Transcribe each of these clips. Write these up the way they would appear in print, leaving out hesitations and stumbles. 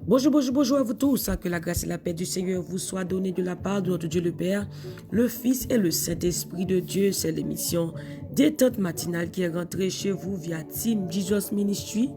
Bonjour, bonjour, bonjour à vous tous. Que la grâce et la paix du Seigneur vous soient données de la part de notre Dieu le Père, le Fils et le Saint-Esprit de Dieu. C'est l'émission Détente matinale qui est rentrée chez vous via Team Jesus Ministry.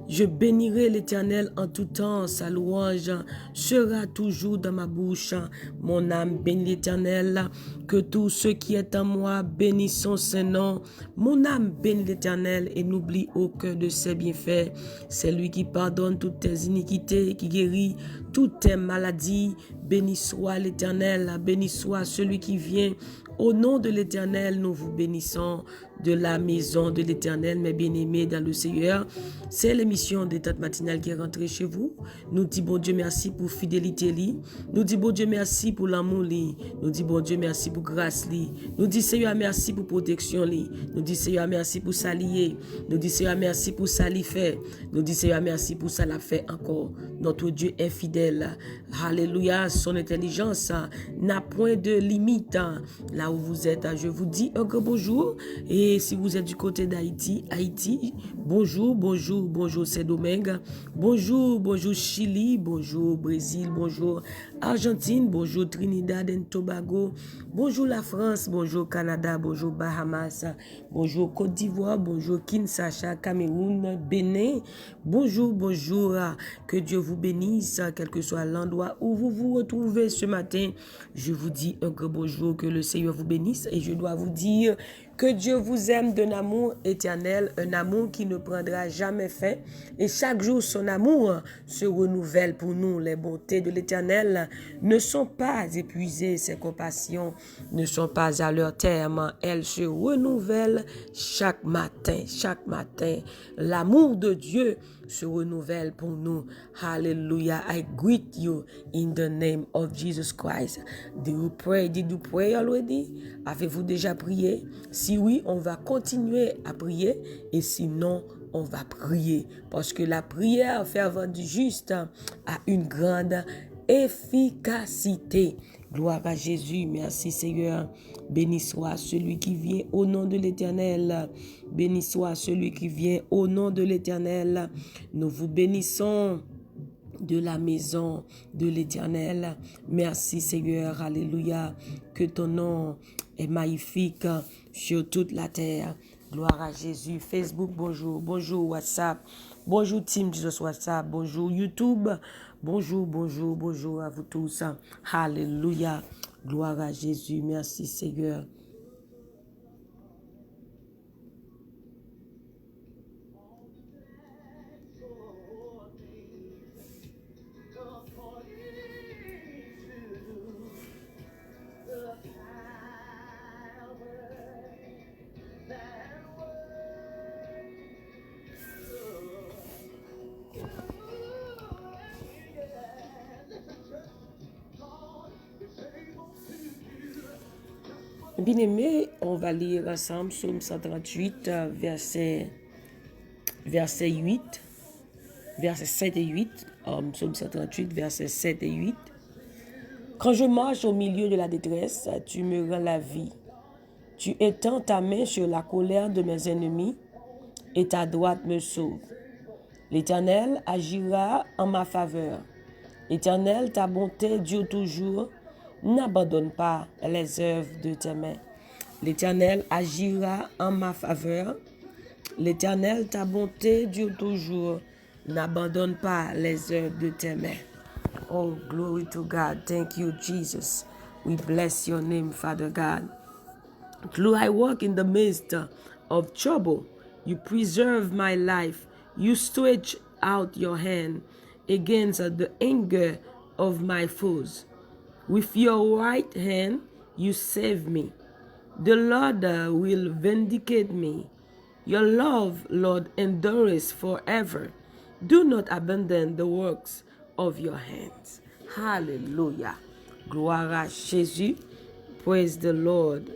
Je bénirai l'Éternel en tout temps. Sa louange sera toujours dans ma bouche. Mon âme bénit l'Éternel. Que tous ceux qui est en moi bénissent son Saint-Nom. Mon âme bénit l'Éternel et n'oublie aucun de ses bienfaits. C'est lui qui pardonne toutes tes iniquités, qui guérit toutes tes maladies. Béni soit l'Éternel, béni soit celui qui vient. Au nom de l'Éternel, nous vous bénissons de la maison de l'Éternel, mes bien-aimés dans le Seigneur. C'est l'émission Détente matinale qui est rentrée chez vous. Nous disons bon Dieu merci pour fidélité li. Nous disons bon Dieu merci pour l'amour li. Nous disons bon Dieu merci pour grâce li. Nous disons Seigneur merci pour protection li. Nous disons Seigneur merci pour s'allier. Nous disons Seigneur merci pour ça li fait. Nous disons Seigneur merci pour ça l'a fait encore. Notre Dieu est fidèle. Alléluia, son intelligence n'a point de limite. Là où vous êtes, je vous dis un grand bonjour. Et si vous êtes du côté d'Haïti, bonjour, bonjour, bonjour Saint-Domingue, bonjour, bonjour Chili, bonjour Brésil, bonjour Argentine, bonjour Trinidad et Tobago, bonjour la France, bonjour Canada, bonjour Bahamas, bonjour Côte d'Ivoire, bonjour Kinshasa, Cameroun, Bénin, bonjour, bonjour, que Dieu vous bénisse, quel que soit l'endroit où vous vous retrouvez ce matin. Je vous dis un grand bonjour, que le Seigneur vous bénisse et je dois vous dire que Dieu vous aime d'un amour éternel, un amour qui ne prendra jamais fin. Et chaque jour, son amour se renouvelle pour nous. Les bontés de l'Éternel ne sont pas épuisées. Ses compassions ne sont pas à leur terme. Elles se renouvellent chaque matin. Chaque matin, l'amour de Dieu se renouvelle pour nous. Hallelujah. I greet you in the name of Jesus Christ. Did you pray already? Avez-vous déjà prié? Si oui, on va continuer à prier et sinon, on va prier. Parce que la prière fervente du juste a une grande efficacité. Gloire à Jésus. Merci Seigneur. Béni soit celui qui vient au nom de l'Éternel. Béni soit celui qui vient au nom de l'Éternel. Nous vous bénissons de la maison de l'Éternel. Merci Seigneur. Alléluia. Que ton nom est magnifique sur toute la terre. Gloire à Jésus. Facebook, bonjour. Bonjour WhatsApp. Bonjour Team Jesus WhatsApp. Bonjour YouTube. Bonjour, bonjour, bonjour à vous tous. Alléluia. Gloire à Jésus. Merci Seigneur. Bien-aimés, on va lire ensemble Psaume 138, verset 8, verset 7 et 8. Psaume 138, verset 7 et 8. Quand je marche au milieu de la détresse, tu me rends la vie. Tu étends ta main sur la colère de mes ennemis et ta droite me sauve. L'Éternel agira en ma faveur. L'Éternel, ta bonté dure toujours. N'abandonne pas les œuvres de tes mains. L'Éternel agira en ma faveur. L'Éternel, ta bonté dure toujours. N'abandonne pas les œuvres de tes mains. Oh, glory to God. Thank you, Jesus. We bless your name, Father God. Though I walk in the midst of trouble, you preserve my life. You stretch out your hand against the anger of my foes. With your right hand, you save me. The Lord will vindicate me. Your love, Lord, endures forever. Do not abandon the works of your hands. Hallelujah. Gloire à Jésus. Praise the Lord.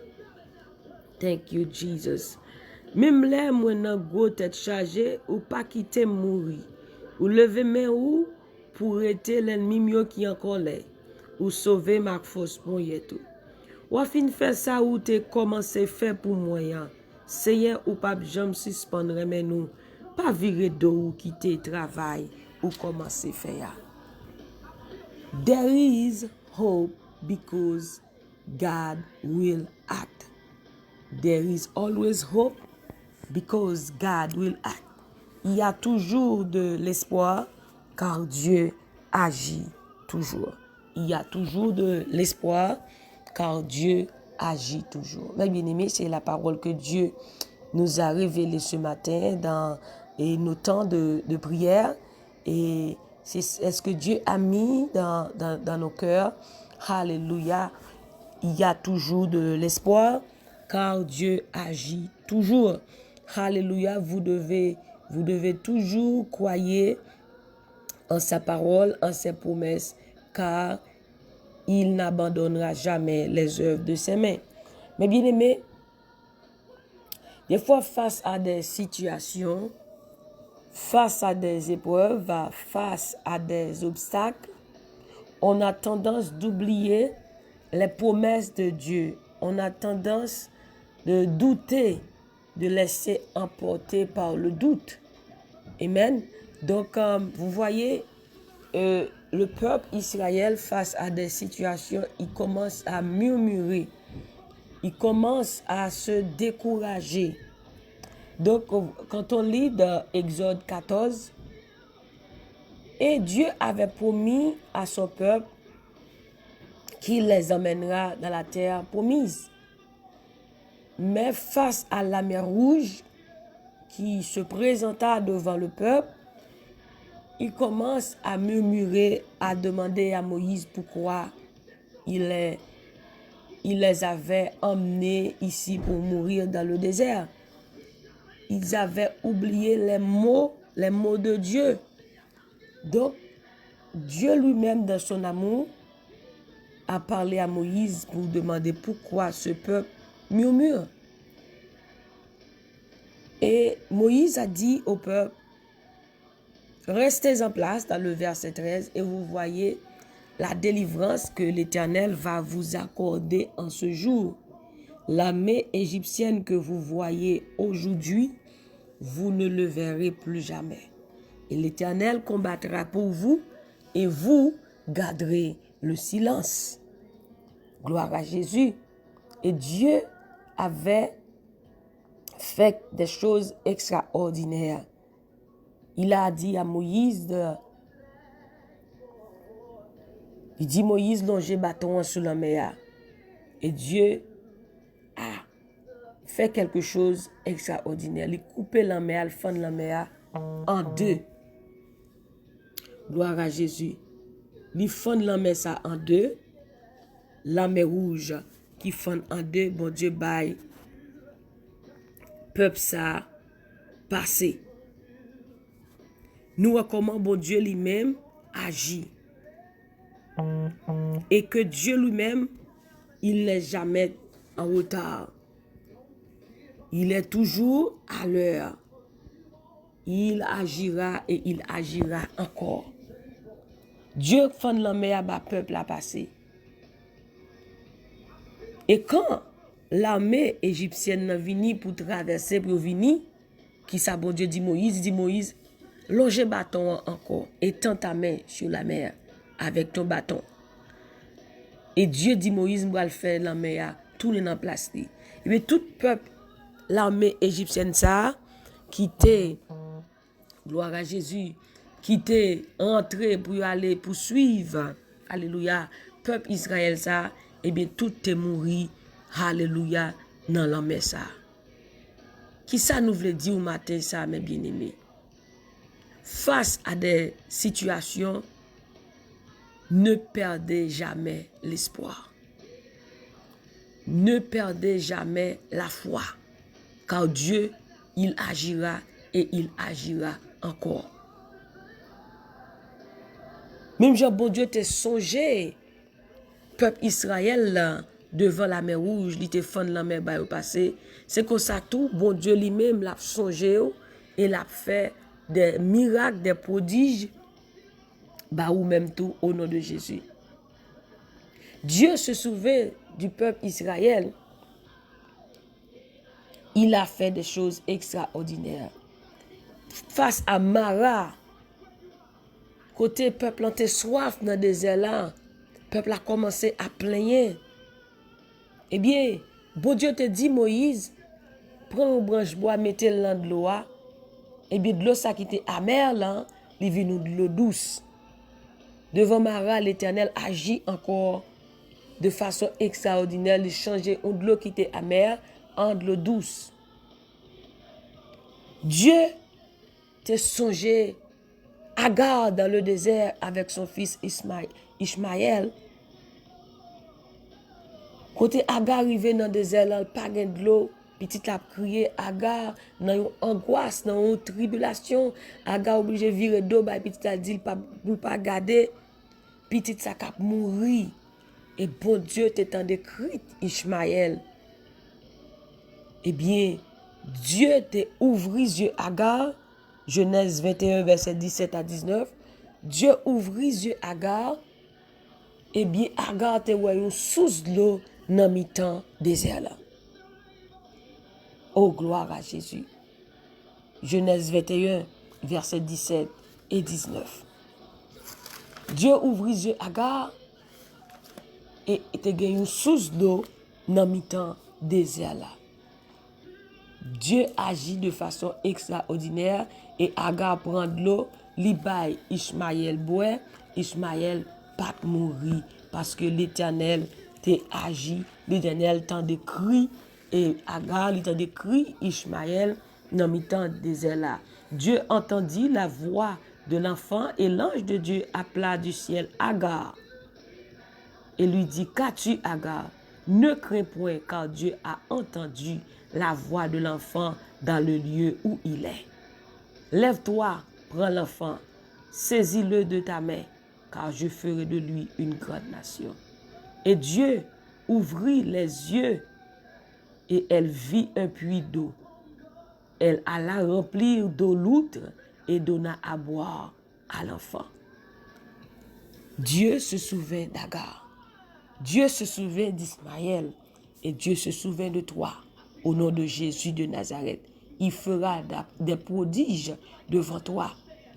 Thank you, Jesus. Même là, moi, nan gros tête chargée, ou pas quitter mourir. Ou lever mes ou pour arrêter l'ennemi mieux qui encore là. Ou sauver ma force pour y tout. Ou fin faire ça ou te commencé faire pour moyen. Seigneur ou pas jamais suspendre mais nous. Pas virer d'eau ou quitter travail ou commencer faire. There is hope because God will act. There is always hope because God will act. Il y a toujours de l'espoir car Dieu agit toujours. Il y a toujours de l'espoir car Dieu agit toujours. Mes bien-aimés, c'est la parole que Dieu nous a révélée ce matin dans nos temps de prière. Et c'est ce que Dieu a mis dans nos cœurs. Alléluia. Il y a toujours de l'espoir car Dieu agit toujours. Alléluia. Vous devez toujours croire en sa parole, en ses promesses, car il n'abandonnera jamais les œuvres de ses mains. Mais bien aimé, des fois face à des situations, face à des épreuves, face à des obstacles, on a tendance d'oublier les promesses de Dieu. On a tendance de douter, de laisser emporter par le doute. Amen. Donc, vous voyez, le peuple Israël face à des situations, il commence à murmurer. Il commence à se décourager. Donc, quand on lit dans Exode 14, et Dieu avait promis à son peuple qu'il les emmènera dans la terre promise. Mais face à la mer Rouge qui se présenta devant le peuple, il commence à murmurer, à demander à Moïse pourquoi il les avait emmenés ici pour mourir dans le désert. Ils avaient oublié les mots de Dieu. Donc, Dieu lui-même, dans son amour, a parlé à Moïse pour demander pourquoi ce peuple murmure. Et Moïse a dit au peuple, restez en place dans le verset 13 et vous voyez la délivrance que l'Éternel va vous accorder en ce jour. L'armée égyptienne que vous voyez aujourd'hui, vous ne le verrez plus jamais. Et l'Éternel combattra pour vous et vous garderez le silence. Gloire à Jésus. Et Dieu avait fait des choses extraordinaires. Il a dit à Moïse, il dit Moïse, longez bâton sur la mer. Et Dieu a fait quelque chose d'extraordinaire. Il a coupé la mer, il fend la mer en deux. Gloire à Jésus. Il fend la mer ça en deux. La mer rouge qui fend en deux. Bon Dieu baille. Peuple ça passé. Nous voyons comment bon Dieu lui-même agit. Et que Dieu lui-même, il n'est jamais en retard. Il est toujours à l'heure. Il agira et il agira encore. Dieu fait la mer à peuple à passer. Et quand l'armée égyptienne est venue pour traverser, pour venir, qui ça bon Dieu dit Moïse, longe bâton encore et tends ta main sur la mer avec ton bâton. Et Dieu dit Moïse, moi le faire la mer tourner en place. Et bien tout peuple, l'armée égyptienne ça, qui était, gloire à Jésus, qui était entré pour aller poursuivre, alléluia, peuple Israël ça, et bien tout est mouru, alléluia, dans la mer ça. Qui ça nous voulait dire au matin ça, mes bien-aimés? Face à des situations, ne perdez jamais l'espoir. Ne perdez jamais la foi. Car Dieu, il agira et il agira encore. Même Jean, bon Dieu t'a songé, peuple Israël, là, devant la mer rouge, il te fend la mer au passé. C'est comme ça tout, bon Dieu lui-même l'a songé et l'a fait des miracles, des prodiges, ou même tout au nom de Jésus. Dieu se souvient du peuple Israël. Il a fait des choses extraordinaires. Face à Mara, Côté peuple a soif dans le désert là, peuple a commencé à plaigner. Eh bien, bon Dieu te dit, Moïse, prends une branche bois, mettez-le dans de l'eau. Eh bien, de l'eau ça qui était amère là, il vient de l'eau douce. Devant Mara, l'Éternel agit encore de façon extraordinaire. Il changeait de l'eau qui était amère en de l'eau douce. Dieu t'a songé Agar dans le désert avec son fils Ishmaël. Côté Agar arrivé dans le désert, là, pas de l'eau, petit a crié Agar dans une angoisse, dans une tribulation. Agar obligé de virer d'eau, petit a dit pour pas garder, petit ça cap mourir. Et bon Dieu t'étant décrit Ishmaël. Eh bien, Dieu t'a ouvert les yeux Agar. Genèse 21, verset 17 à 19. Dieu ouvrit les yeux Agar. Eh bien, Agar te voyait une source de l'eau dans le temps désert là. Oh, gloire à Jésus. Genèse 21, verset 17 et 19. Dieu ouvrit les yeux Agar et te gagne une source d'eau dans le temps désert là. Dieu agit de façon extraordinaire et Agar prend de l'eau, li bay Ishmaël boit, Ishmaël pas mourir parce que l'Éternel t'a agi, l'Éternel t'a décrit et Agar t'a décrit Ishmaël dans le temps désert là. Dieu entendit la voix de l'enfant et l'ange de Dieu appela du ciel Agar et lui dit: qu'as-tu, Agar? Ne crains point, car Dieu a entendu la voix de l'enfant dans le lieu où il est. Lève-toi, prends l'enfant, saisis-le de ta main, car je ferai de lui une grande nation. Et Dieu ouvrit les yeux et elle vit un puits d'eau. Elle alla remplir d'eau l'outre et donna à boire à l'enfant. Dieu se souvint d'Agar. Dieu se souvient d'Ismaël et Dieu se souvient de toi. Au nom de Jésus de Nazareth, il fera des prodiges devant toi.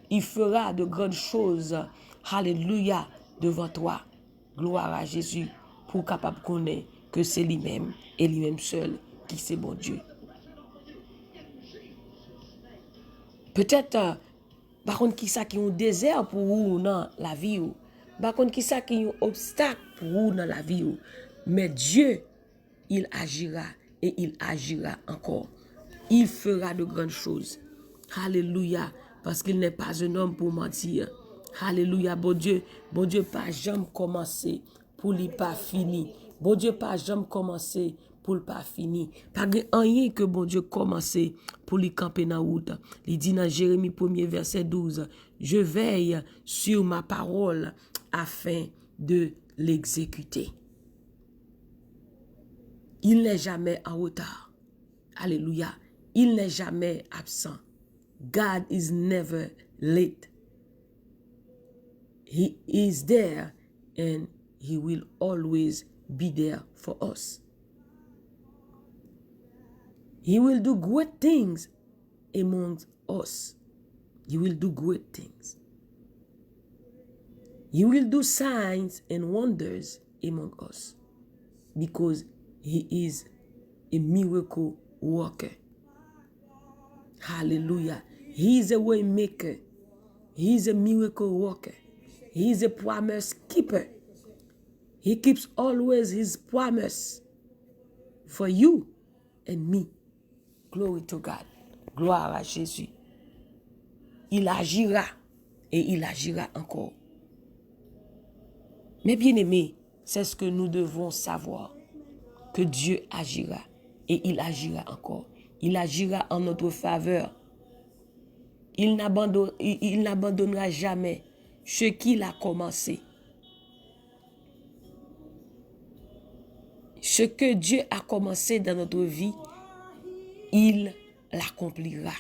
Il fera de grandes choses, alléluia, devant toi. Gloire à Jésus pour capable connaître que c'est lui-même et lui-même seul qui c'est bon Dieu. Peut-être, par contre, qui ça qui est un désert pour vous dans la vie ou. Par contre, qui ça qui est un obstacle pour vous dans la vie ou. Mais Dieu, il agira et il agira encore. Il fera de grandes choses. Alléluia. Parce qu'il n'est pas un homme pour mentir. Alléluia. Bon Dieu pas jamais commencé pour lui pas fini. Bon Dieu pas jamais commencé pour le pas fini. Pas rien que bon Dieu commencé pour lui camper dans la route. Il dit dans Jérémie 1er verset 12, je veille sur ma parole afin de l'exécuter. Il n'est jamais en retard. Alléluia. Il n'est jamais absent. God is never late. He is there and he will always be there for us. He will do great things among us. He will do great things. He will do signs and wonders among us because he is a miracle worker. Hallelujah. He is a way maker. He is a miracle worker. He is a promise keeper. He keeps always his promise for you and me. Glory to God. Gloire à Jésus. Il agira et il agira encore. Mais bien aimés, c'est ce que nous devons savoir. Que Dieu agira et il agira encore. Il agira en notre faveur. Il n'abandonnera jamais ce qu'il a commencé. Ce que Dieu a commencé dans notre vie, il l'accomplira.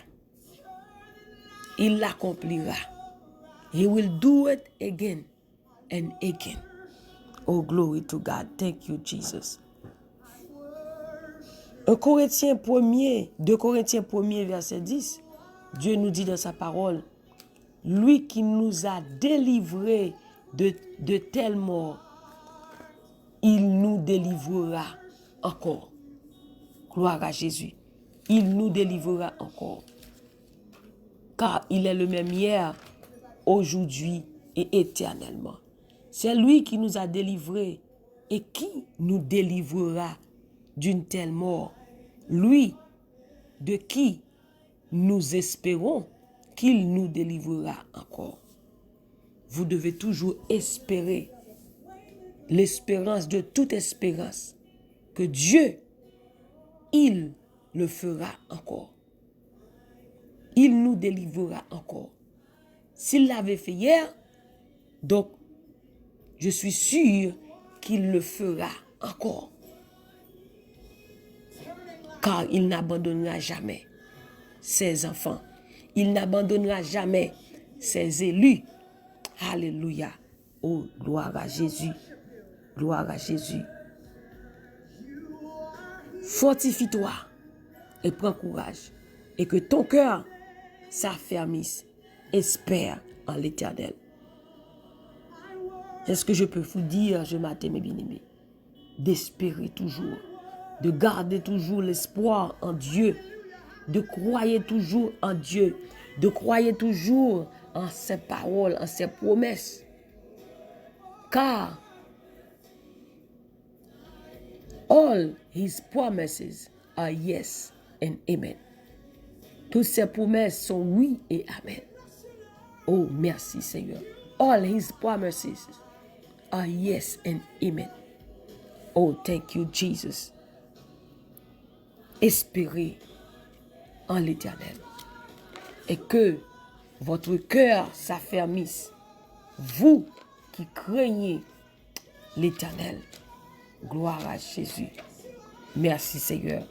Il l'accomplira. He will do it again and again. Oh, glory to God. Thank you, Jesus. 2 Corinthiens 1er, verset 10, Dieu nous dit dans sa parole, lui qui nous a délivrés de telle mort, il nous délivrera encore. Gloire à Jésus. Il nous délivrera encore. Car il est le même hier, aujourd'hui et éternellement. C'est lui qui nous a délivrés. Et qui nous délivrera d'une telle mort? Lui, de qui nous espérons qu'il nous délivrera encore. Vous devez toujours espérer, l'espérance de toute espérance, que Dieu, il le fera encore. Il nous délivrera encore. S'il l'avait fait hier, donc je suis sûr qu'il le fera encore. Car il n'abandonnera jamais ses enfants. Il n'abandonnera jamais ses élus. Alléluia. Oh, gloire à Jésus. Gloire à Jésus. Fortifie-toi et prends courage. Et que ton cœur s'affermisse. Espère en l'Éternel. C'est ce que je peux vous dire, je m'attends, mes bien-aimés. D'espérer toujours. De garder toujours l'espoir en Dieu. De croire toujours en Dieu. De croire toujours en ses paroles, en ses promesses. Car all his promises are yes and amen. Toutes ses promesses sont oui et amen. Oh, merci Seigneur. All his promises are yes and amen. Oh, thank you Jesus. Espérez en l'Éternel et que votre cœur s'affermisse. Vous qui craignez l'Éternel. Gloire à Jésus. Merci Seigneur.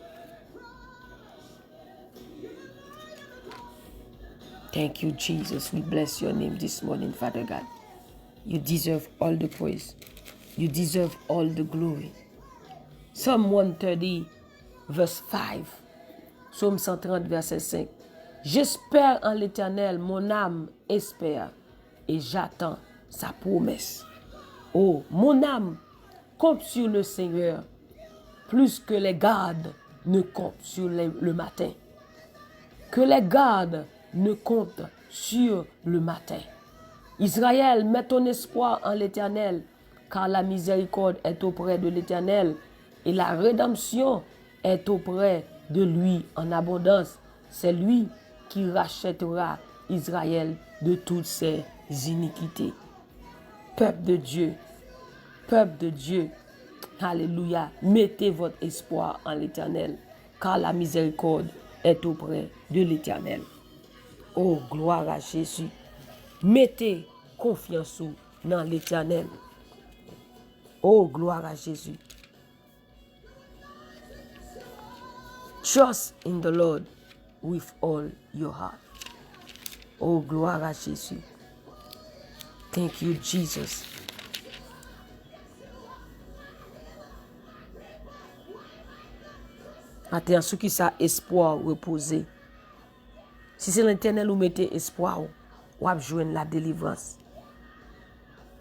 Thank you, Jesus. We bless your name this morning, Father God. You deserve all the praise. You deserve all the glory. Psalm 130, verse 5. Psaume 130, verset 5. J'espère en l'Éternel, mon âme espère, et j'attends sa promesse. Oh, mon âme compte sur le Seigneur, plus que les gardes ne comptent sur le matin. Que les gardes ne comptent sur le matin. Israël, mets ton espoir en l'Éternel, car la miséricorde est auprès de l'Éternel et la rédemption est auprès de lui en abondance. C'est lui qui rachètera Israël de toutes ses iniquités. Peuple de Dieu, alléluia, mettez votre espoir en l'Éternel, car la miséricorde est auprès de l'Éternel. Oh, gloire à Jésus. Mettez confiance dans l'Éternel. Oh, gloire à Jésus. Trust in the Lord with all your heart. Oh, gloire à Jésus. Thank you, Jesus. Attends, ce qui ça espoir reposer. Si c'est l'Éternel où mettez espoir, ou à joindre la délivrance.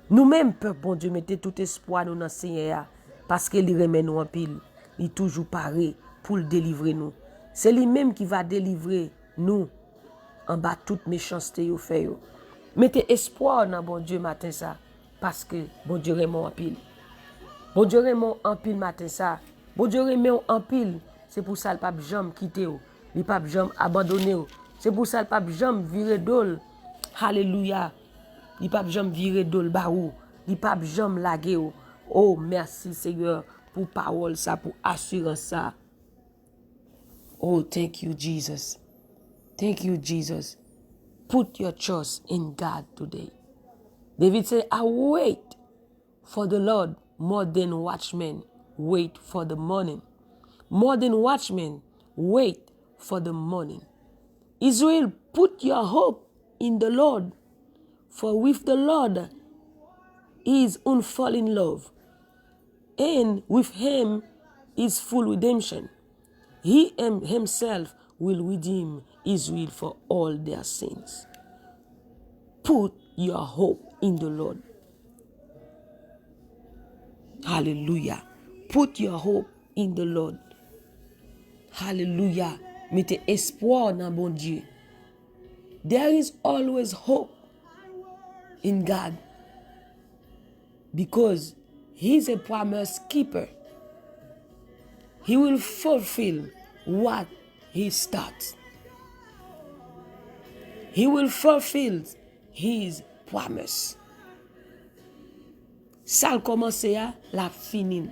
Nous-mêmes, peuple, bon Dieu, mettez tout espoir dans le Seigneur, parce qu'il remet nous en pile. Il est toujours paré pour le délivrer nous. C'est lui-même qui va délivrer nous en bas toute méchanceté au fait. Mettez espoir dans bon Dieu matin ça, parce que bon Dieu remet en pile. Bon Dieu remet en pile matin ça. Bon Dieu remet en pile. C'est pour ça le pape jamais quitté. Le pape jamais abandonné. C'est pour ça le pape jamais viré d'ol. Alléluia. Le pape jamais viré d'ol barou. Le pape jamais lagué. Oh, merci Seigneur pour parole ça, pour assurance ça. Oh, thank you Jesus. Thank you Jesus. Put your trust in God today. David said, I wait for the Lord more than watchmen wait for the morning. More than watchmen wait for the morning. Israel, put your hope in the Lord, for with the Lord is unfailing love, and with him is full redemption. He himself will redeem Israel for all their sins. Put your hope in the Lord. Hallelujah. Put your hope in the Lord. Hallelujah. Mettez espoir dans bon Dieu. There is always hope in God because He's a promise keeper. He will fulfill what He starts. He will fulfill His promise. Ça commence à la fini.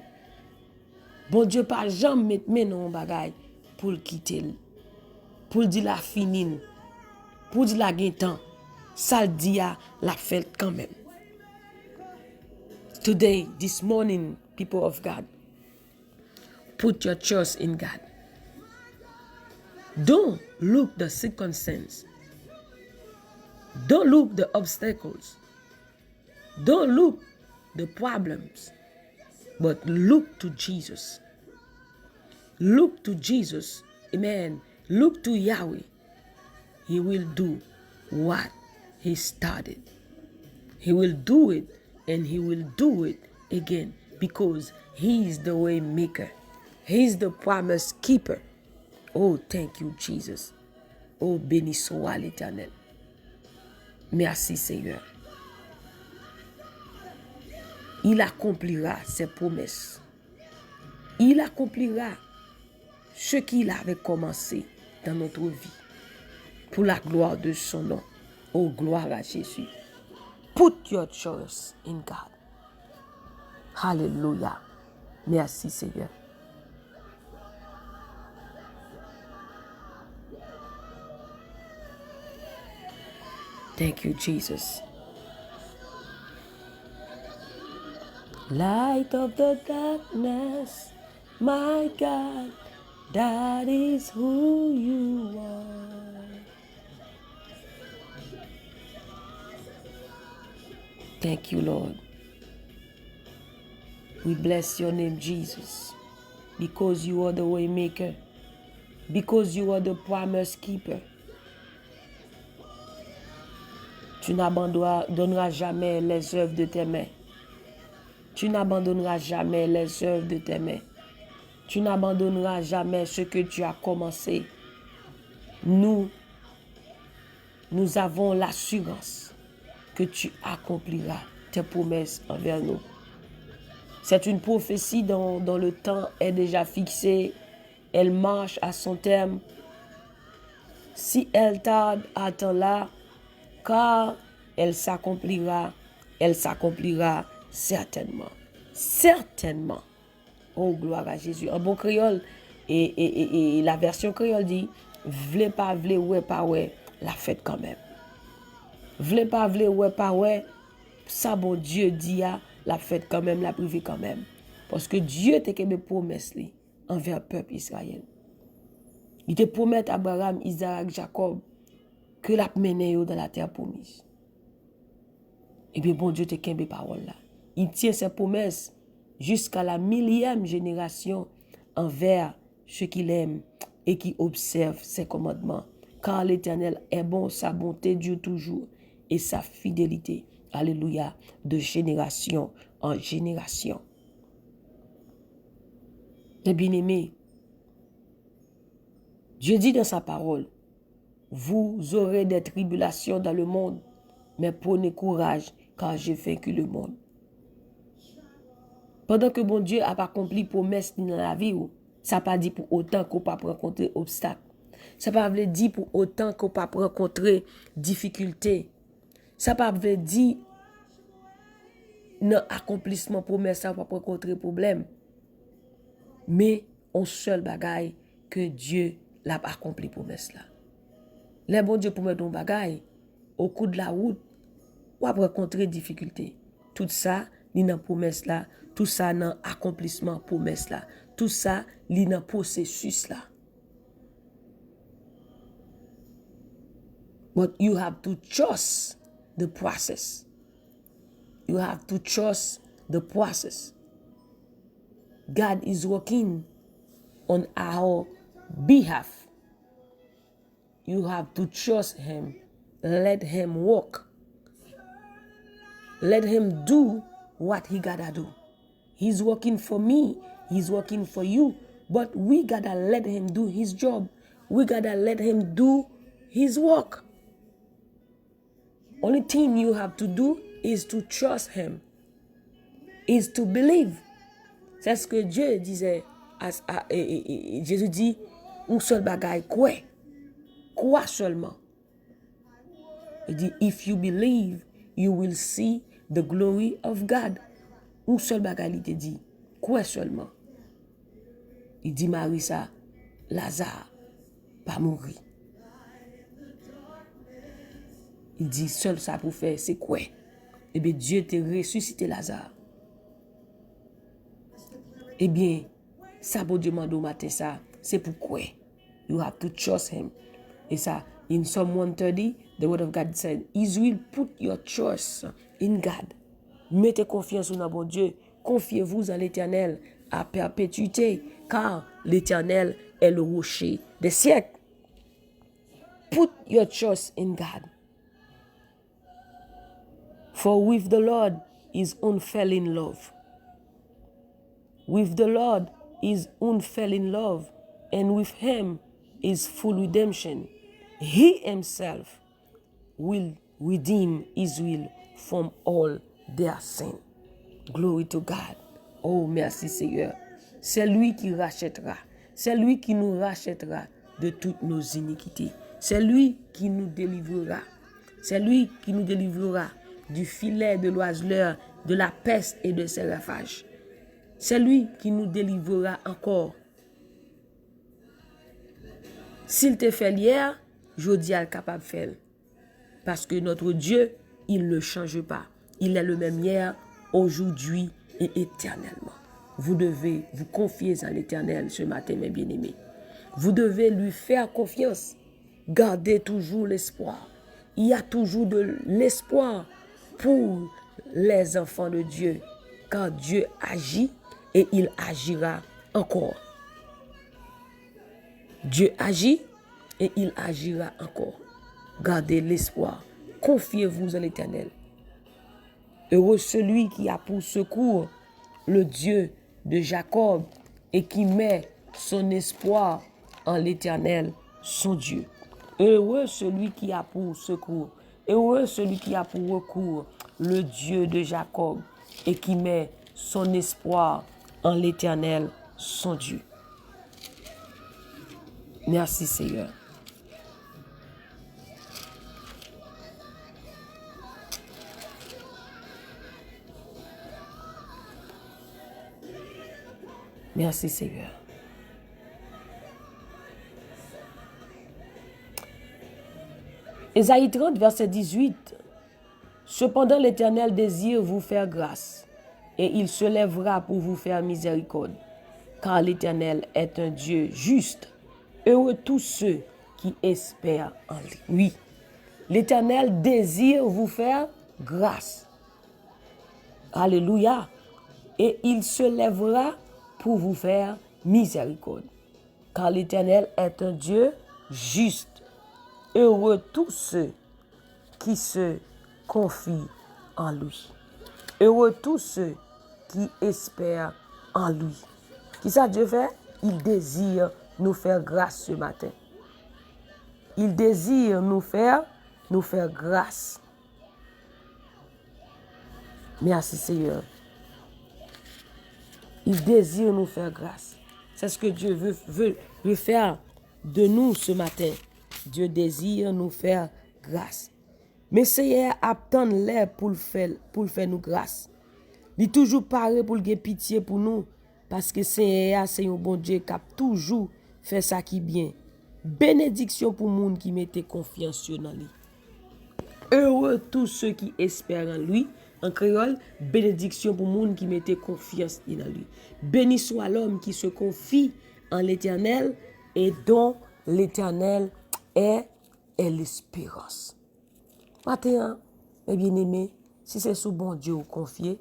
Bon Dieu pas jamais mettre men dans bagay pour le quitter. Pour dire la fini. Pour dire la gen temps. Ça dit la fait quand même. Today, this morning, people of God, put your trust in God. Don't look the circumstance. Don't look the obstacles. Don't look the problems. But look to Jesus. Look to Jesus. Amen. Look to Yahweh. He will do what He started. He will do it, and He will do it again because He is the way maker. He is the promise keeper. Oh, thank you, Jesus. Oh, béni soit l'Éternel. Merci, Seigneur. Il accomplira ses promesses. Il accomplira ce qu'il avait commencé dans notre vie pour la gloire de son nom. Oh, gloire à Jésus. Put your trust in God. Hallelujah. Merci, Seigneur. Thank you, Jesus. Light of the darkness, my God, that is who you are. Thank you, Lord. We bless your name, Jesus, because you are the way maker, because you are the promise keeper. Tu n'abandonneras jamais les œuvres de tes mains. Tu n'abandonneras jamais les œuvres de tes mains. Tu n'abandonneras jamais ce que tu as commencé. Nous avons l'assurance que tu accompliras tes promesses envers nous. C'est une prophétie dont le temps est déjà fixé. Elle marche à son terme. Si elle tarde, attends-la, car elle s'accomplira certainement. Certainement. Oh, gloire à Jésus. En bon créole, et la version créole dit, vle pas vle, ouais pas ouais, la fête quand même. Vle pas vle, ouais pas ouais, ça bon Dieu dit, la fête quand même, la privé quand même. Parce que Dieu te kebe promesse li envers le peuple Israël. Il te promet à Abraham, Isaac, Jacob, que la mené dans la terre promise. Et bien bon Dieu te kebe parole là. Il tient ses promesses jusqu'à la 1000e génération envers ceux qu'il aime et qui observent ses commandements. Car l'Éternel est bon, sa bonté dure toujours et sa fidélité, alléluia, de génération en génération. Mes bien-aimés, Dieu dit dans sa parole, vous aurez des tribulations dans le monde, mais prenez courage, car j'ai vaincu le monde. Pendant que bon Dieu a accompli promesse dans la vie, ça n'a pas dit pour autant qu'on pas rencontrer obstacles. Ça n'a pas dit pour autant qu'on pas rencontrer difficultés. Ça n'a pas dit dans accomplissement promesse ça pas rencontrer problème. Mais on seul bagaille que Dieu l'a accompli promesse là. Les bon Dieu promet un bagaille au cours de la route ou après rencontrer difficulté. Tout ça, li nan promesse là, tout ça dans accomplissement promesse là. Tout ça, li nan processus là. But you have to trust the process. You have to trust the process. God is working on our behalf. You have to trust Him. Let Him work let him do what he gotta do. He's working for me. He's working for you. But we gotta let him do his job. We gotta let him do his work. Only thing you have to do is to trust him. Is to believe. C'est ce que Dieu disait. Jésus dit, un seul bagay, quoi? Quoi seulement? Il dit, if you believe, you will see the glory of God. Un seul bagay, il te dit, quoi seulement? Il dit, Marie, ça, Lazare, pas mourir. Il dit, seul ça pour faire, c'est quoi? Eh bien, Dieu t'a ressuscité Lazare. Eh bien, ça pour demander au matin, ça, c'est pourquoi. You have to trust him. Et ça, in Psalm 130, the word of God said, Israel, put your trust in God. Mettez confiance en bon Dieu. Confiez-vous en l'Éternel à perpétuité, car l'Éternel est le rocher des siècles. Put your trust in God. For with the Lord is unfailing love. With the Lord is unfailing love, and with him is full redemption. He himself will redeem Israel from all their sin. Glory to God. Oh, merci Seigneur. C'est lui qui rachètera. C'est lui qui nous rachètera de toutes nos iniquités. C'est lui qui nous délivrera. C'est lui qui nous délivrera du filet de l'oiseleur, de la peste et de ses ravages. C'est lui qui nous délivrera encore. S'il te fait hier, je dis à capable de faire. Parce que notre Dieu, il ne change pas. Il est le même hier, aujourd'hui et éternellement. Vous devez vous confier en l'Éternel ce matin, mes bien-aimés. Vous devez lui faire confiance. Gardez toujours l'espoir. Il y a toujours de l'espoir pour les enfants de Dieu. Quand Dieu agit, et il agira encore. Dieu agit et il agira encore. Gardez l'espoir. Confiez-vous en l'Éternel. Heureux celui qui a pour secours le Dieu de Jacob et qui met son espoir en l'Éternel, son Dieu. Heureux celui qui a pour secours. Heureux celui qui a pour recours le Dieu de Jacob et qui met son espoir en l'Éternel, son Dieu. Merci Seigneur. Merci Seigneur. Ésaïe 30, verset 18. Cependant l'Éternel désire vous faire grâce, et il se lèvera pour vous faire miséricorde, car l'Éternel est un Dieu juste. Heureux tous ceux qui espèrent en lui. L'Éternel désire vous faire grâce. Alléluia. Et il se lèvera pour vous faire miséricorde, car l'Éternel est un Dieu juste. Heureux tous ceux qui se confient en lui. Heureux tous ceux qui espèrent en lui. Qui ça Dieu fait? Il désire nous faire grâce ce matin. Il désire nous faire grâce. Merci Seigneur. Il désire nous faire grâce. C'est ce que Dieu veut faire de nous ce matin. Dieu désire nous faire grâce. Mais Seigneur attend l'air pour faire nous grâce. Il est toujours paré pour le pitié pour nous. Parce que Seigneur, c'est un bon Dieu qui a toujours fait ça qui est bien. Bénédiction pour les gens qui mettent confiance en lui. Heureux tous ceux qui espèrent en lui. En créole, bénédiction pour les gens qui mettent confiance en lui. Béni soit l'homme qui se confie en l'Éternel et dont l'Éternel est l'espérance. Maintenant, mes bien-aimés, si c'est sous bon Dieu vous confiez,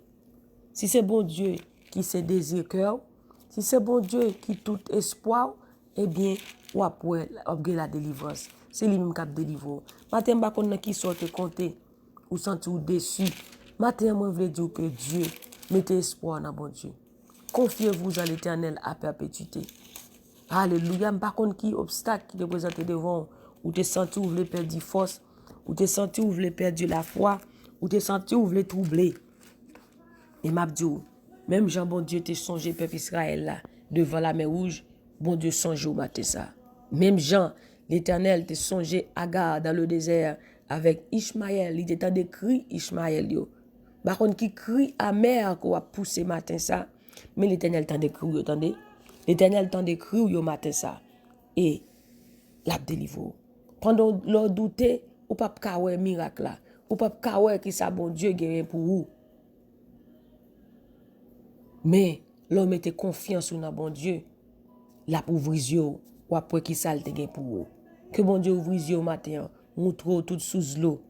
si c'est bon Dieu qui se désire cœur, si c'est bon Dieu qui tout espoir, eh bien, ou après la délivrance. C'est lui-même qui a délivré. Maintenant, je ne sais pas qui sorte compter ou sentir déçu. Matin, moi, je veux dire que Dieu, mettez espoir dans bon Dieu. Confiez-vous en l'Éternel à perpétuité. Alléluia. Par contre, qui obstacle qui te présente devant, ou te senti ou voulez perdre force, ou te senti ou voulez perdre la foi, ou te senti ou voulez troubler. Et m'a dit, même Jean, bon Dieu, te songé, peuple Israël, là, devant la mer rouge, bon Dieu, songe au matin ça. Même Jean, l'Éternel, te songé Agar dans le désert avec Ishmaël, il était décrit Ishmaël, yo. Par contre, qui crie amer qu'on a poussé matin ça, mais l'Éternel t'en décrit, vous entendez? L'Éternel t'en décrit au matin ça. Et l'a délivré. Pendant leur douter, ou pas kawè miracle là, ou pas kawè qui ça bon Dieu gagne pour vous. Mais l'homme était confiance dans bon Dieu, la pour ouvrir yeux, ou après qui ça te gagne pour vous. Que bon Dieu ouvre yeux au matin, montre tout sous l'eau,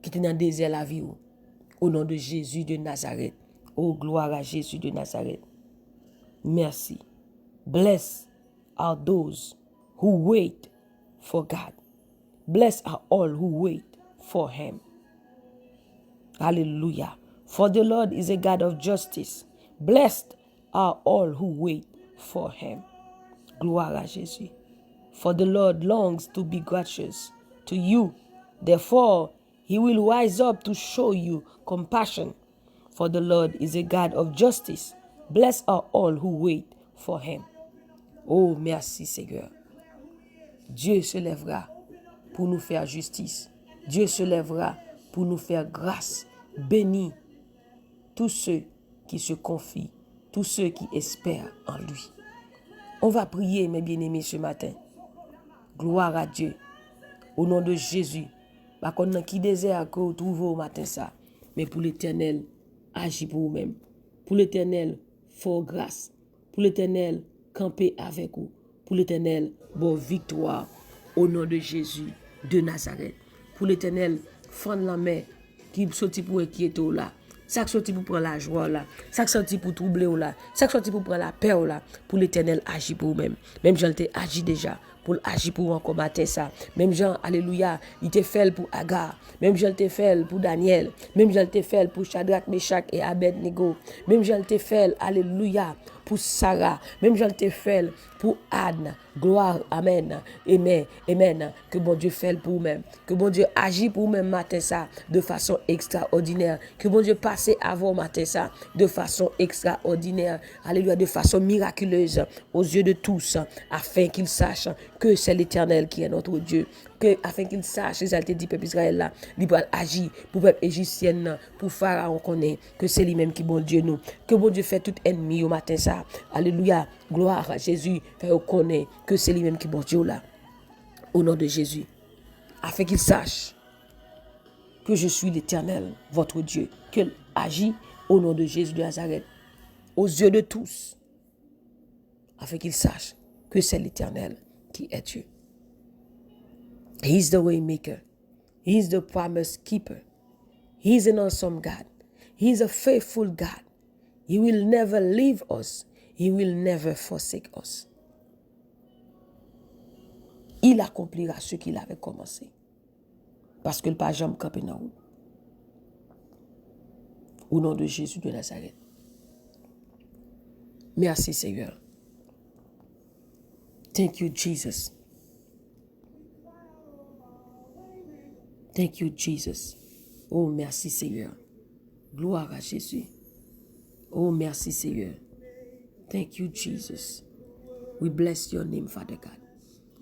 qui est dans le désert la vie. Au nom de Jésus de Nazareth. Oh, gloire à Jésus de Nazareth. Merci. Blessed are those who wait for God. Blessed are all who wait for Him. Hallelujah. For the Lord is a God of justice. Blessed are all who wait for Him. Gloire à Jésus. For the Lord longs to be gracious to you. Therefore, He will rise up to show you compassion. For the Lord is a God of justice. Blessed are all who wait for Him. Oh, merci Seigneur. Dieu se lèvera pour nous faire justice. Dieu se lèvera pour nous faire grâce. Bénis tous ceux qui se confient, tous ceux qui espèrent en lui. On va prier, mes bien-aimés, ce matin. Gloire à Dieu. Au nom de Jésus. Par contre, qui désire que vous trouvez au matin ça. Mais pour l'Éternel, agis pour vous-même. Pour l'Éternel, fort grâce. Pour l'Éternel, camper avec vous. Pour l'Éternel, bonne victoire. Au nom de Jésus de Nazareth. Pour l'Éternel, fendre la main qui sortit pour inquiéter là. Ça qui sortit pour prendre la joie là. Ça qui sortit pour troubler là. Ça qui sortit pour prendre la paix là. Pour l'Éternel, agis pour vous-même. Même Jean t'ai agi déjà. Pour agir pour encore matin ça. Même Jean, alléluia, il te fait pour Agar. Même Jean te fait pour Daniel. Même Jean te fait pour Shadrach, Meshach et Abednego. Même Jean te fait, alléluia, pour Sarah. Même Jean te fait pour Anne. Gloire, amen. Amen, amen. Que bon Dieu fait pour vous-même. Que bon Dieu agit pour vous-même matin ça de façon extraordinaire. Que bon Dieu passe avant matin ça de façon extraordinaire. Alléluia, de façon miraculeuse aux yeux de tous, afin qu'ils sachent que c'est l'Éternel qui est notre Dieu. Que, afin qu'ils sachent, ils ont dit, peuple Israël là, il va agir pour le peuple égyptien, pour Pharaon connaît que c'est lui-même qui bon Dieu nous. Que bon Dieu fait tout ennemi au matin ça. Alléluia, gloire à Jésus, fait connaît que c'est lui-même qui bon Dieu là. Au nom de Jésus. Afin qu'ils sachent que je suis l'Éternel, votre Dieu. Qu'il agit au nom de Jésus de Nazareth, aux yeux de tous. Afin qu'ils sachent que c'est l'Éternel qui est Dieu. He is the way maker. He is the promise keeper. He is an awesome God. He is a faithful God. He will never leave us. He will never forsake us. Il accomplira ce qu'il avait commencé. Parce que le pas jamais campé dans nous. Au nom de Jésus de Nazareth. Merci Seigneur. Thank you Jesus. Thank you, Jesus. Oh, merci, Seigneur. Gloire à Jésus. Oh, merci, Seigneur. Thank you, Jesus. We bless your name, Father God.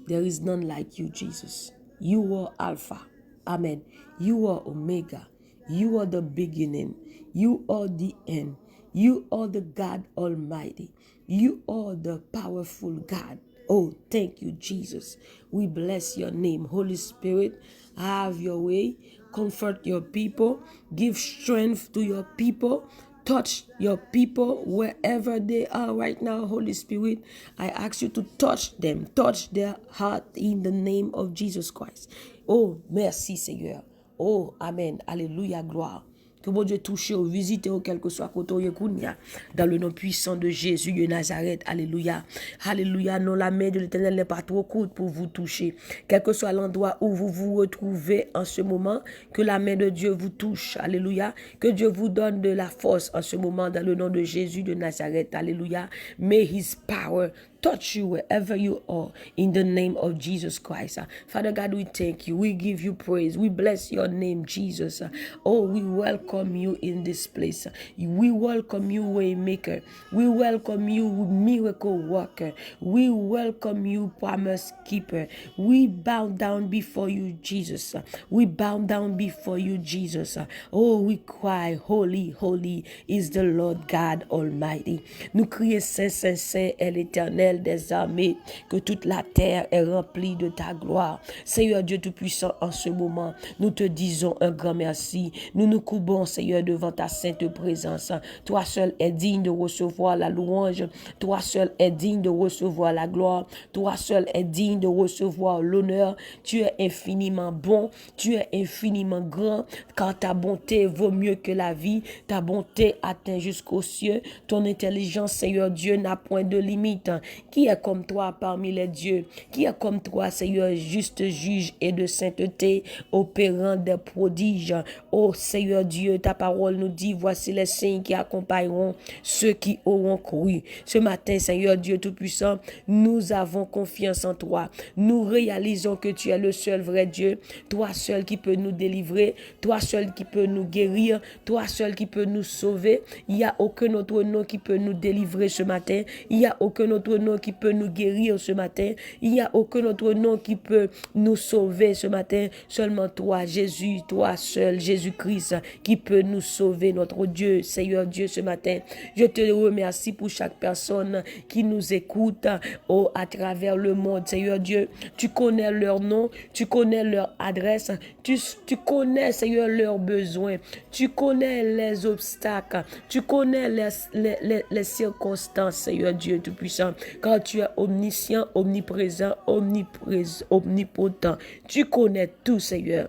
There is none like you, Jesus. You are Alpha. Amen. You are Omega. You are the beginning. You are the end. You are the God Almighty. You are the powerful God. Oh, thank you, Jesus. We bless your name. Holy Spirit, have your way. Comfort your people. Give strength to your people. Touch your people wherever they are right now, Holy Spirit. I ask you to touch them. Touch their heart in the name of Jesus Christ. Oh, merci, Seigneur. Oh, Amen. Alléluia, gloire. Que Que bon Dieu touche ou visite ou quel que soit côté Kounia. Dans le nom puissant de Jésus de Nazareth. Alléluia. Alléluia. Non, la main de l'Éternel n'est pas trop courte pour vous toucher. Quel que soit l'endroit où vous vous retrouvez en ce moment, que la main de Dieu vous touche. Alléluia. Que Dieu vous donne de la force en ce moment dans le nom de Jésus de Nazareth. Alléluia. May His power touch you wherever you are in the name of Jesus Christ. Father God, we thank you. We give you praise. We bless your name, Jesus. Oh, we welcome you in this place. We welcome you, Waymaker. We welcome you, Miracle Worker. We welcome you, Promise Keeper. We bow down before you, Jesus. We bow down before you, Jesus. Oh, we cry, holy, holy is the Lord God Almighty. Nous crions, Saint, Saint, Saint est l'Éternel des armées, que toute la terre est remplie de ta gloire. Seigneur Dieu Tout-Puissant, en ce moment, nous te disons un grand merci. Nous nous courbons, Seigneur, devant ta sainte présence. Toi seul es digne de recevoir la louange. Toi seul es digne de recevoir la gloire. Toi seul es digne de recevoir l'honneur. Tu es infiniment bon. Tu es infiniment grand, car ta bonté vaut mieux que la vie. Ta bonté atteint jusqu'aux cieux. Ton intelligence, Seigneur Dieu, n'a point de limite. Qui est comme toi parmi les dieux? Qui est comme toi, Seigneur, juste juge et de sainteté, opérant des prodiges? Ô Seigneur Dieu, ta parole nous dit, voici les signes qui accompagneront ceux qui auront cru. Ce matin, Seigneur Dieu Tout-Puissant, nous avons confiance en toi. Nous réalisons que tu es le seul vrai Dieu, toi seul qui peut nous délivrer, toi seul qui peut nous guérir, toi seul qui peut nous sauver. Il n'y a aucun autre nom qui peut nous délivrer ce matin. Il n'y a aucun autre nom qui peut nous guérir ce matin. Il n'y a aucun autre nom qui peut nous sauver ce matin. Seulement toi, Jésus, toi seul, Jésus-Christ, qui peut nous sauver, notre Dieu, Seigneur Dieu, ce matin. Je te remercie pour chaque personne qui nous écoute à travers le monde, Seigneur Dieu. Tu connais leur nom, tu connais leur adresse, tu connais, Seigneur, leurs besoins, tu connais les obstacles, tu connais les circonstances, Seigneur Dieu Tout-Puissant, car tu es omniscient, omniprésent, omnipotent. Tu connais tout, Seigneur.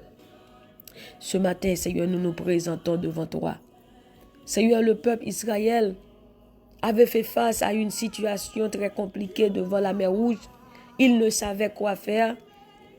Ce matin, Seigneur, nous nous présentons devant toi. Seigneur, le peuple Israël avait fait face à une situation très compliquée devant la mer Rouge. Il ne savait quoi faire.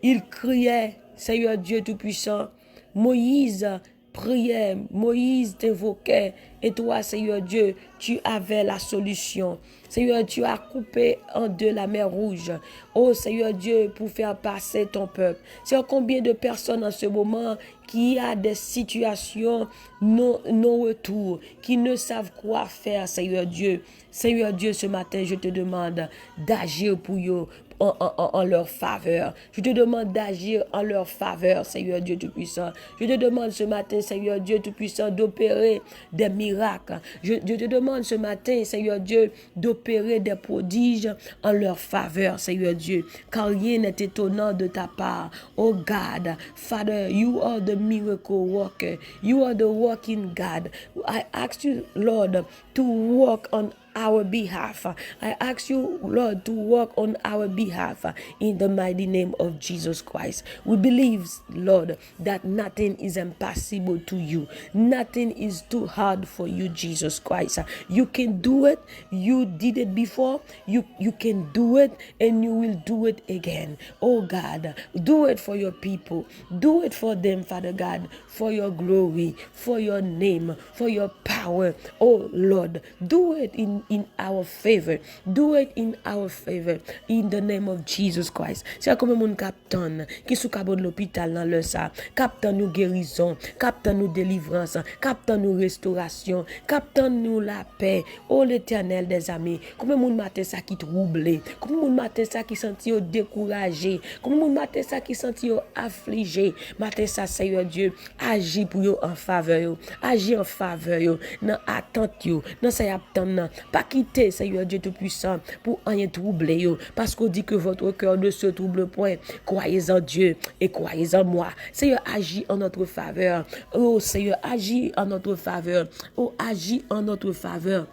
Il criait, Seigneur Dieu Tout-Puissant. Moïse priait, Moïse t'invoquait. Et toi, Seigneur Dieu, tu avais la solution. Seigneur, tu as coupé en deux la mer Rouge. Oh Seigneur Dieu, pour faire passer ton peuple. Seigneur, combien de personnes en ce moment qui a des situations non-retour, qui ne savent quoi faire, Seigneur Dieu. Seigneur Dieu, ce matin, je te demande d'agir pour eux. En leur faveur. Je te demande d'agir en leur faveur, Seigneur Dieu Tout-Puissant. Je te demande ce matin, Seigneur Dieu Tout-Puissant, d'opérer des miracles. Je te demande ce matin, Seigneur Dieu, d'opérer des prodiges en leur faveur, Seigneur Dieu. Car rien n'est étonnant de ta part. Oh God, Father, you are the miracle worker. You are the working God. I ask you, Lord, to work on our behalf. I ask you, Lord, to work on our behalf in the mighty name of Jesus Christ. We believe, Lord, that nothing is impossible to you. Nothing is too hard for you, Jesus Christ. You can do it. You did it before. You can do it, and you will do it again. Oh God, do it for your people. Do it for them, Father God, for your glory, for your name, for your power. Oh Lord, do it in our favor. Do it in our favor. In the name of Jesus Christ. C'est comme mon capitaine qui sous cabot de l'hôpital dans le ça. Capitaine nous guérison, capitaine nous délivrance, capitaine nous restauration, capitaine nous la paix. Oh l'Éternel des amis, comme mon matin ça qui troublé, comme mon matin ça qui senti découragé, comme mon matin ça qui senti affligé. Matin ça, Seigneur Dieu, agis pour yo en faveur, agis en faveur, dans attente yo, dans ça attendre, pas quitter, Seigneur Dieu Tout-Puissant, pour rien troubler yo, parce qu'on dit que votre cœur ne se trouble point. Croyez en Dieu et croyez en moi. Seigneur, agis en notre faveur. Oh Seigneur, agis en notre faveur. Oh, agis en notre faveur.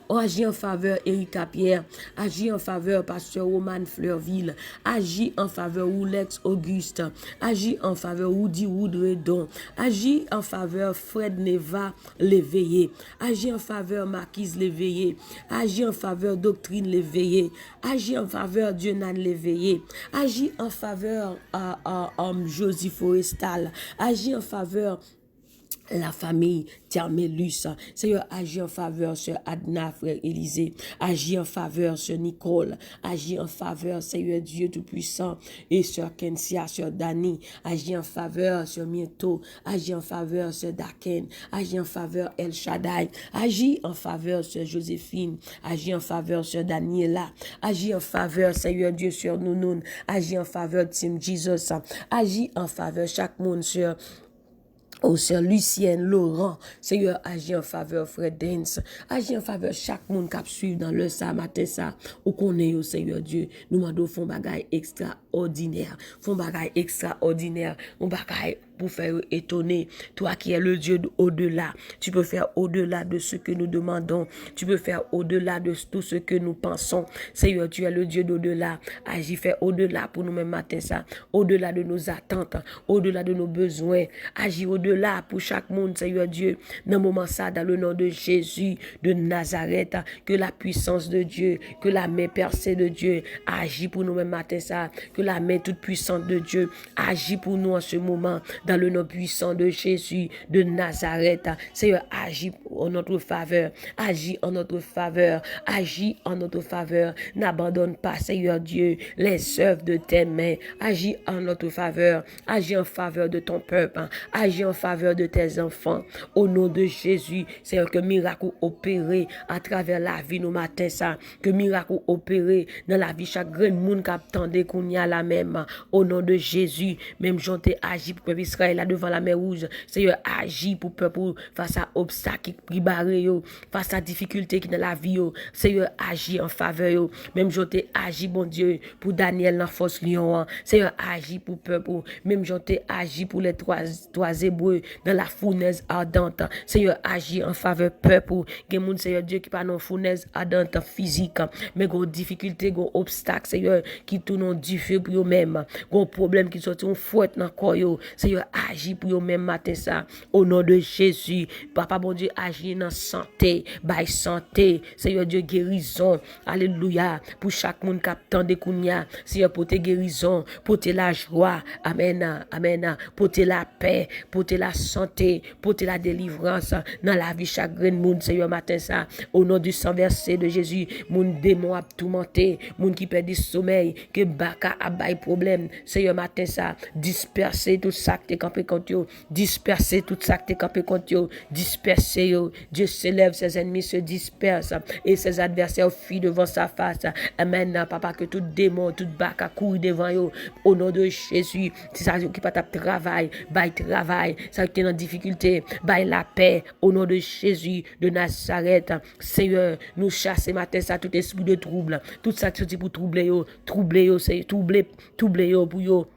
Agis en faveur Erika Pierre. Agis en faveur Pasteur Roman Fleurville. Agis en faveur Oulex Auguste. Agis en faveur Woody Woodredon. Agis en faveur Fred Neva Léveillé. Agis en faveur Marquise Léveillé. Agis en faveur Doctrine Léveillé. Agis en faveur Dionan Léveillé. Agis en faveur Josie Forestal. Agis en faveur la famille Thermélus. Seigneur, agis en faveur sur Adna, frère Élisée. Agis en faveur sur Nicole. Agis en faveur, Seigneur Dieu Tout-Puissant, et sur Kensia, sur Dani. Agis en faveur sur Mieto. Agis en faveur sur Daken. Agis en faveur El Shaddai. Agis en faveur sur Joséphine. Agis en faveur sur Daniela. Agis en faveur, Seigneur Dieu, sur Nounoun. Agis en faveur Team Jesus. Agis en faveur chaque monde sur Sœur Lucienne, Laurent, Seigneur, agis en faveur frère Dance, agis en faveur chaque monde qui suit dans le ça matin ça, ou qu'on est au Seigneur Dieu, nous demandons font bagaille extraordinaire, on bagaille pour faire étonner, toi qui es le Dieu au-delà, tu peux faire au-delà de ce que nous demandons, tu peux faire au-delà de tout ce que nous pensons, Seigneur, tu es le Dieu d'au-delà, agis, fais au-delà pour nous-mêmes matin ça, au-delà de nos attentes, au-delà de nos besoins, agis au-delà pour chaque monde, Seigneur Dieu, dans le moment ça, dans le nom de Jésus de Nazareth, que la puissance de Dieu, que la main percée de Dieu agit pour nous-mêmes matin ça, que la main toute puissante de Dieu agit pour nous en ce moment, dans le nom puissant de Jésus de Nazareth. Seigneur, agis en notre faveur, agis en notre faveur, agis en notre faveur. N'abandonne pas, Seigneur Dieu, les œuvres de tes mains. Agis en notre faveur, agis en faveur de ton peuple, agis en faveur de tes enfants. Au nom de Jésus, Seigneur, que miracle opéré à travers la vie nos matins, ça, que miracle opéré dans la vie chaque grand monde qui attendait qu'on y a la même. Au nom de Jésus, même j'en t'ai agi pour peuple Israël là devant la mer rouge. Seigneur, agis pour peuple face à obstacles qui barré face à difficultés qui dans la vie Seigneur, agis en faveur même j'en t'ai agi bon Dieu pour Daniel dans force lion. Seigneur, agis pour peuple, même j'en t'ai agi pour les trois hébreux dans la fournaise ardente. Seigneur, agis en faveur peuple. Il y a des gens, Seigneur Dieu, qui pas dans fournaise ardente physique, mais qui ont difficulté, qui ont obstacle, Seigneur, qui tournent du feu pour eux-mêmes, qui ont problème, qui sont en fouette dans le corps. Seigneur, agis pour eux-mêmes matin ça. Au nom de Jésus, Papa bon Dieu, agis dans santé, by santé. Seigneur Dieu, guérison. Alléluia. Pour chaque monde qui attend des kounia, Seigneur, pour tes guérisons, pour tes la joie. Amen. Amen. Pour tes la paix, pour tes la santé, pour tes la délivrance dans la vie chaque grain monde, Seigneur, matin ça. Au nom du sang versé de Jésus, mon démon a tourmenté, mon qui perd du sommeil, que baka a bail problème, Seigneur, matin ça, disperser tout ça que t'es campé contre eux, disperser tout ça que t'es campé contre eux, disperser eux. Dieu s'élève, ses ennemis se dispersent et ses adversaires fuient devant sa face. Amen, papa, que tout démon, tout baka court devant eux, au nom de Jésus. C'est ça qui pas tape travail, bail travail, ça qui est en difficulté, bail la paix, au nom de Jésus de Nazareth. Seigneur, nous chasser matin ça, tout esprit de trouble, tout ça qui est pour troubler eux, c'est troubler eux pour eux.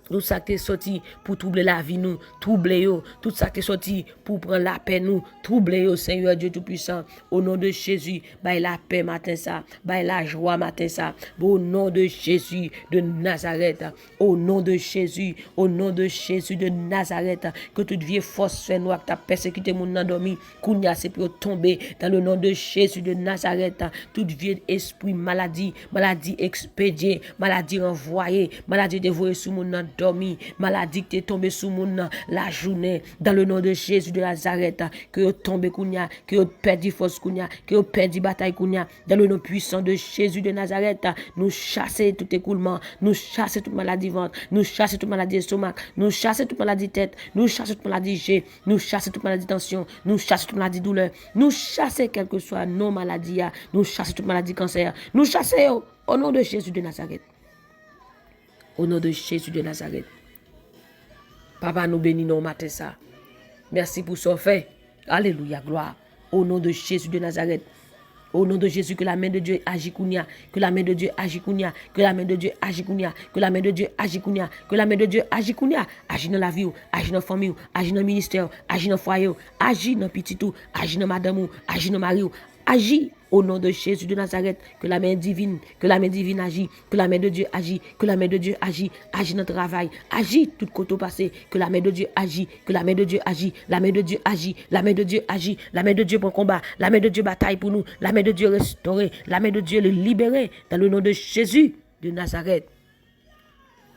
Tout ça qui est sorti pour troubler la vie nous, troubler eux. Tout ça qui est sorti pour prendre la paix nous, troubler eux, Seigneur Dieu Tout-Puissant. Au nom de Jésus, baille la paix matin ça, baille la joie matin ça. Au nom de Jésus de Nazareth, au nom de Jésus, au nom de Jésus de Nazareth, que toute vieille force fait noire qui t'a persécuté mon endormi, kounya c'est pour tomber dans le nom de Jésus de Nazareth. Toute vieille esprit maladie expédiée, maladie envoyée, maladie dévorée sous mon endormi. Maladie qui est tombée sous mon la journée dans le nom de Jésus de Nazareth, que vous tombez kounya, que vous perdez force kounya, que vous perdez bataille kounya dans le nom puissant de Jésus de Nazareth. Nous chasser tout écoulement, nous chasser toute maladie ventre, nous chasser toute maladie estomac, nous chasser toute maladie tête, nous chasser toute maladie G, nous chasser toute maladie tension, nous chasser toute maladie douleur, nous chasser quelle que soit nos maladies, nous chasser toute maladie cancer, nous chasser au nom de Jésus de Nazareth. Au nom de Jésus de Nazareth. Papa, nous bénissons matin ça. Merci pour ce fait. Alléluia, gloire. Au nom de Jésus de Nazareth. Au nom de Jésus, que la main de Dieu agit kounia, que la main de Dieu agit kounia, que la main de Dieu agit kounia, que la main de Dieu agit kounia, que la main de Dieu agit kounia, agit dans la vie, agit dans la famille, agit dans le ministère, agit dans le foyer, agit dans le petit tout, agit dans madame, agit dans le mari, Agis au nom de Jésus de Nazareth, que la main divine agit, que la main de Dieu agit, que la main de Dieu agit notre travail, agit tout côté passé, que la main de Dieu agit, que la main de Dieu agit, la main de Dieu agit, la main de Dieu agit, la main de Dieu pour combat, la main de Dieu bataille pour nous, la main de Dieu restaurer, la main de Dieu le libérer, dans le nom de Jésus de Nazareth.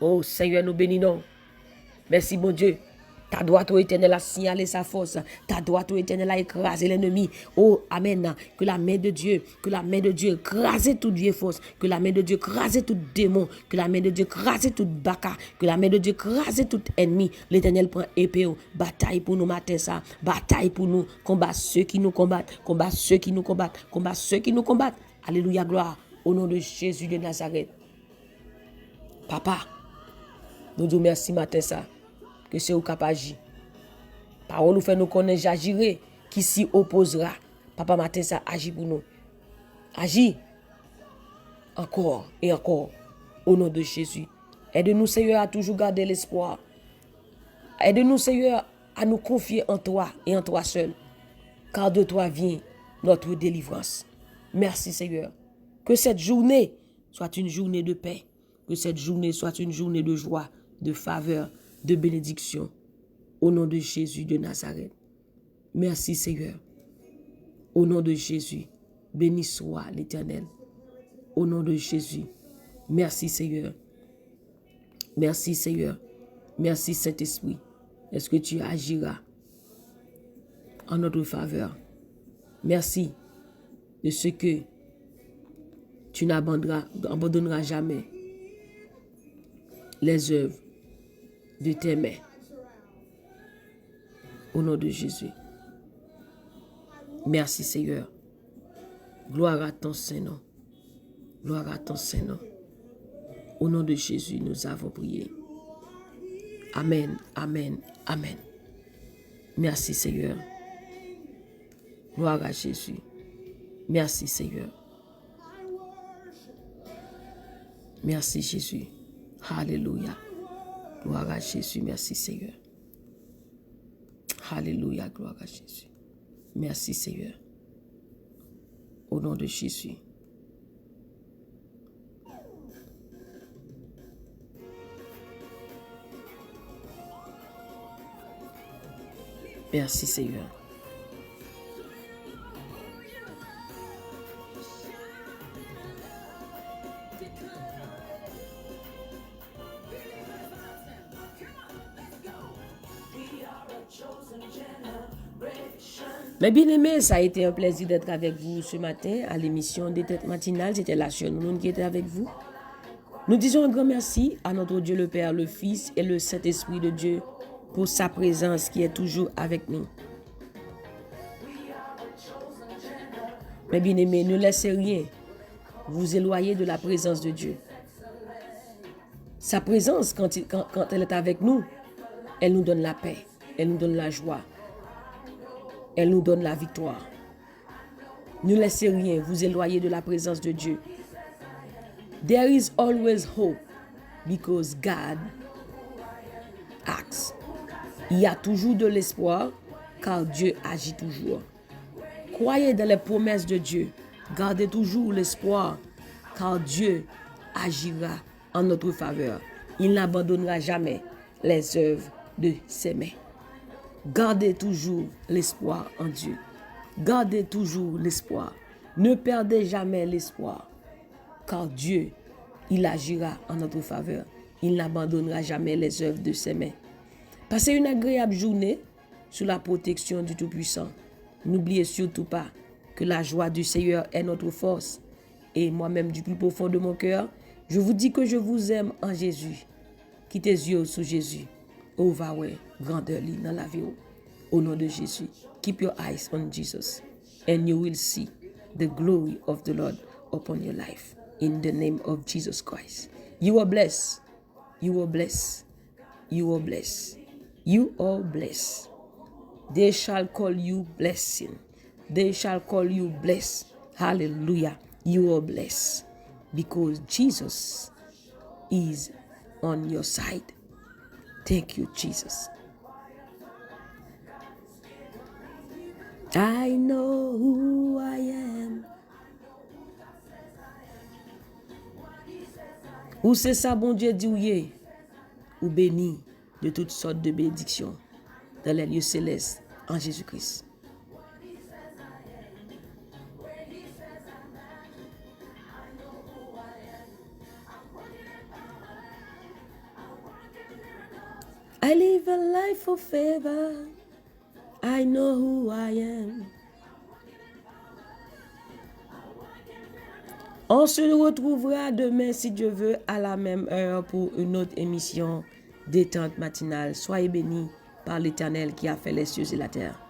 Oh Seigneur, nous bénissons. Merci mon Dieu. Ta droite au éternel a signalé sa force. Ta droite au éternel a écrasé l'ennemi. Oh, amen. Que la main de Dieu écrase toute vieille force. Que la main de Dieu écrase tout démon. Que la main de Dieu écrase toute baka. Que la main de Dieu écrase tout ennemi. L'éternel prend épée. Bataille pour nous matin ça. Bataille pour nous. Combat ceux qui nous combattent. Combat ceux qui nous combattent. Combat ceux qui nous combattent. Alléluia, gloire. Au nom de Jésus de Nazareth. Papa, nous disons merci matin ça. Que c'est au capable. Parole nous fait nous connaître, j'agirai. Qui s'y opposera. Papa, matin, ça agit pour nous. Agis. Encore et encore. Au nom de Jésus. Aide-nous, Seigneur, à toujours garder l'espoir. Aide-nous, Seigneur, à nous confier en toi et en toi seul. Car de toi vient notre délivrance. Merci, Seigneur. Que cette journée soit une journée de paix. Que cette journée soit une journée de joie, de faveur, de bénédiction, au nom de Jésus de Nazareth. Merci Seigneur. Au nom de Jésus, béni soit l'Éternel. Au nom de Jésus, merci Seigneur. Merci Seigneur. Merci Saint-Esprit. Est-ce que tu agiras en notre faveur? Merci de ce que tu n'abandonneras jamais les œuvres de tes mains. Au nom de Jésus. Merci Seigneur. Gloire à ton Saint-Nom. Gloire à ton Saint-Nom. Au nom de Jésus, nous avons prié. Amen, amen, amen. Merci Seigneur. Gloire à Jésus. Merci Seigneur. Merci Jésus. Alléluia. Gloire à Jésus. Merci Seigneur. Alléluia. Gloire à Jésus. Merci Seigneur. Au nom de Jésus. Merci Seigneur. Mes bien-aimés, ça a été un plaisir d'être avec vous ce matin à l'émission des têtes matinales. C'était la chaîne Monde qui était avec vous. Nous disons un grand merci à notre Dieu le Père, le Fils et le Saint-Esprit de Dieu pour sa présence qui est toujours avec nous. Mes bien-aimés, ne laissez rien vous éloigner de la présence de Dieu. Sa présence, quand elle est avec nous, elle nous donne la paix, elle nous donne la joie. Elle nous donne la victoire. Ne laissez rien vous éloigner de la présence de Dieu. There is always hope because God acts. Il y a toujours de l'espoir car Dieu agit toujours. Croyez dans les promesses de Dieu. Gardez toujours l'espoir car Dieu agira en notre faveur. Il n'abandonnera jamais les œuvres de ses mains. Gardez toujours l'espoir en Dieu. Gardez toujours l'espoir. Ne perdez jamais l'espoir. Car Dieu, il agira en notre faveur. Il n'abandonnera jamais les œuvres de ses mains. Passez une agréable journée sous la protection du Tout-Puissant. N'oubliez surtout pas que la joie du Seigneur est notre force. Et moi-même, du plus profond de mon cœur, je vous dis que je vous aime en Jésus. Qui tes yeux sous Jésus. Oh, va ouais, grandeur li dans la vie. Au nom de Jésus. Keep your eyes on Jesus. And you will see the glory of the Lord upon your life. In the name of Jesus Christ. You are blessed. You are blessed. You are blessed. You are blessed. They shall call you blessing. They shall call you blessed. Hallelujah. You are blessed. Because Jesus is on your side. Thank you, Jesus. I know who I am. Ou c'est ça, bon Dieu dit, ou béni de toutes sortes de bénédictions dans les lieux célestes en Jésus-Christ. I live a life of favor. I know who I am. On se retrouvera demain, si Dieu veut, à la même heure pour une autre émission détente matinale. Soyez bénis par l'Éternel qui a fait les cieux et la terre.